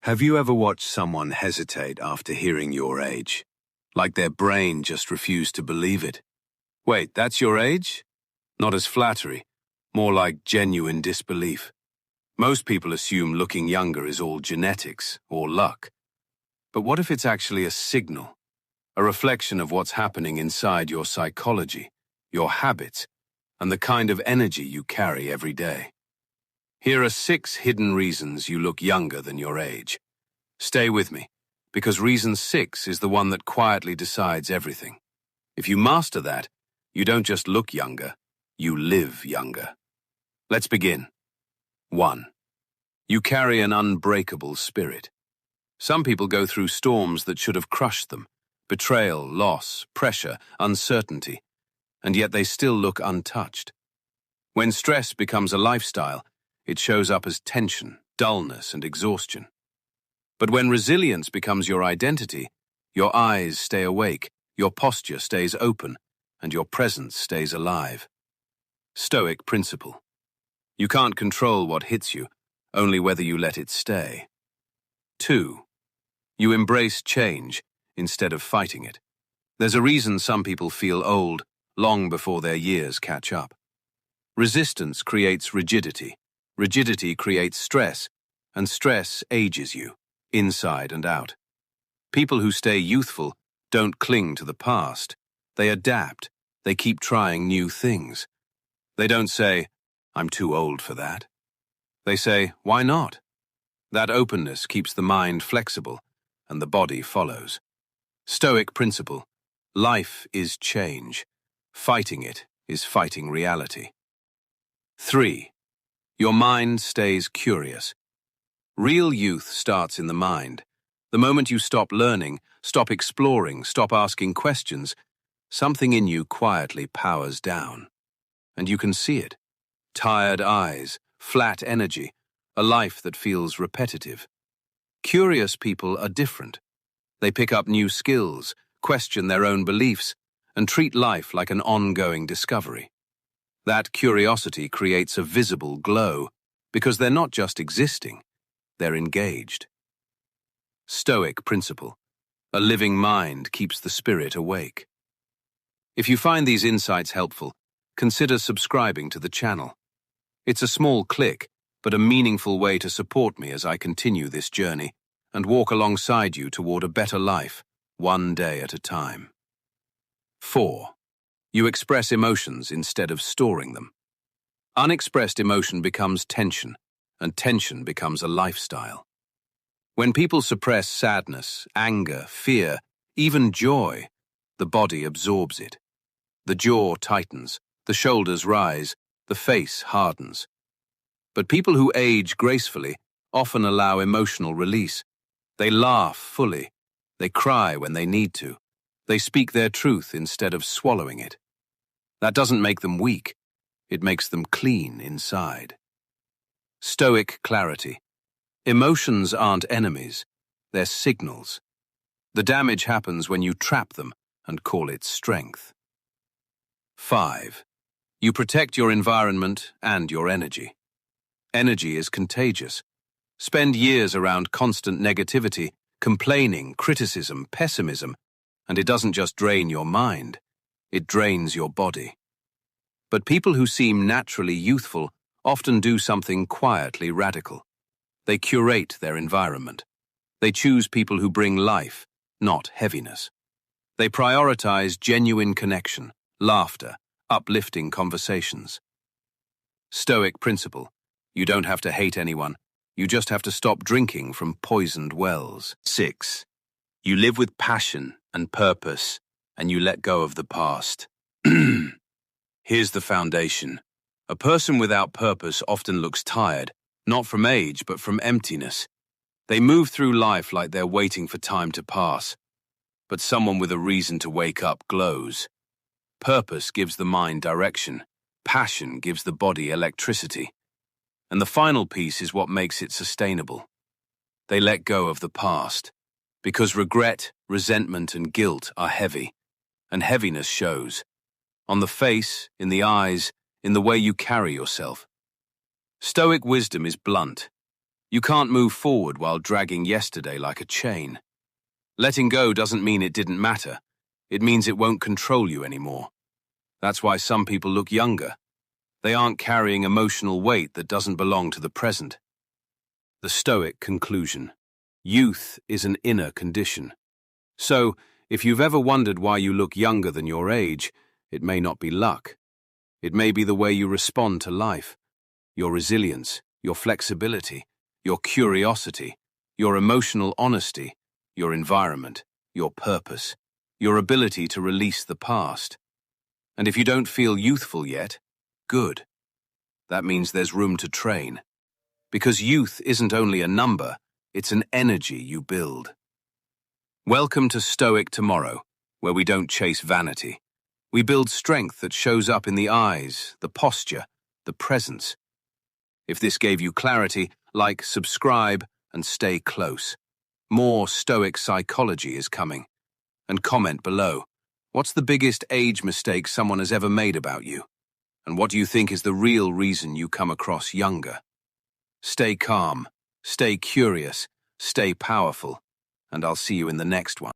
Have you ever watched someone hesitate after hearing your age? Like their brain just refused to believe it. Wait, that's your age? Not as flattery, more like genuine disbelief. Most people assume looking younger is all genetics or luck. But what if it's actually a signal? A reflection of what's happening inside your psychology, your habits, and the kind of energy you carry every day. Here are 6 hidden reasons you look younger than your age. Stay with me, because reason 6 is the one that quietly decides everything. If you master that, you don't just look younger, you live younger. Let's begin. 1. You carry an unbreakable spirit. Some people go through storms that should have crushed them: betrayal, loss, pressure, uncertainty, and yet they still look untouched. When stress becomes a lifestyle, it shows up as tension, dullness, and exhaustion. But when resilience becomes your identity, your eyes stay awake, your posture stays open, and your presence stays alive. Stoic principle. You can't control what hits you, only whether you let it stay. 2. You embrace change instead of fighting it. There's a reason some people feel old long before their years catch up. Resistance creates rigidity. Rigidity creates stress, and stress ages you, inside and out. People who stay youthful don't cling to the past. They adapt. They keep trying new things. They don't say, "I'm too old for that." They say, "Why not?" That openness keeps the mind flexible, and the body follows. Stoic principle. Life is change. Fighting it is fighting reality. 3. Your mind stays curious. Real youth starts in the mind. The moment you stop learning, stop exploring, stop asking questions, something in you quietly powers down. And you can see it. Tired eyes, flat energy, a life that feels repetitive. Curious people are different. They pick up new skills, question their own beliefs, and treat life like an ongoing discovery. That curiosity creates a visible glow, because they're not just existing, they're engaged. Stoic principle. A living mind keeps the spirit awake. If you find these insights helpful, consider subscribing to the channel. It's a small click, but a meaningful way to support me as I continue this journey and walk alongside you toward a better life, one day at a time. 4. You express emotions instead of storing them. Unexpressed emotion becomes tension, and tension becomes a lifestyle. When people suppress sadness, anger, fear, even joy, the body absorbs it. The jaw tightens, the shoulders rise, the face hardens. But people who age gracefully often allow emotional release. They laugh fully. They cry when they need to. They speak their truth instead of swallowing it. That doesn't make them weak. It makes them clean inside. Stoic clarity. Emotions aren't enemies. They're signals. The damage happens when you trap them and call it strength. 5. You protect your environment and your energy. Energy is contagious. Spend years around constant negativity, complaining, criticism, pessimism, and it doesn't just drain your mind, it drains your body. But people who seem naturally youthful often do something quietly radical. They curate their environment. They choose people who bring life, not heaviness. They prioritize genuine connection, laughter, uplifting conversations. Stoic principle. You don't have to hate anyone. You just have to stop drinking from poisoned wells. 6. You live with passion and purpose, and you let go of the past. Here's the foundation. A person without purpose often looks tired, not from age, but from emptiness. They move through life like they're waiting for time to pass. But someone with a reason to wake up glows. Purpose gives the mind direction. Passion gives the body electricity. And the final piece is what makes it sustainable. They let go of the past, because regret, resentment, and guilt are heavy, and heaviness shows. On the face, in the eyes, in the way you carry yourself. Stoic wisdom is blunt. You can't move forward while dragging yesterday like a chain. Letting go doesn't mean it didn't matter. It means it won't control you anymore. That's why some people look younger. They aren't carrying emotional weight that doesn't belong to the present. The Stoic conclusion. Youth is an inner condition. So, if you've ever wondered why you look younger than your age, it may not be luck. It may be the way you respond to life. Your resilience, your flexibility, your curiosity, your emotional honesty, your environment, your purpose, your ability to release the past. And if you don't feel youthful yet, good. That means there's room to train. Because youth isn't only a number, it's an energy you build. Welcome to Stoic Tomorrow, where we don't chase vanity. We build strength that shows up in the eyes, the posture, the presence. If this gave you clarity, like, subscribe, and stay close. More Stoic psychology is coming. And comment below. What's the biggest age mistake someone has ever made about you? And what do you think is the real reason you come across younger? Stay calm, stay curious, stay powerful, and I'll see you in the next one.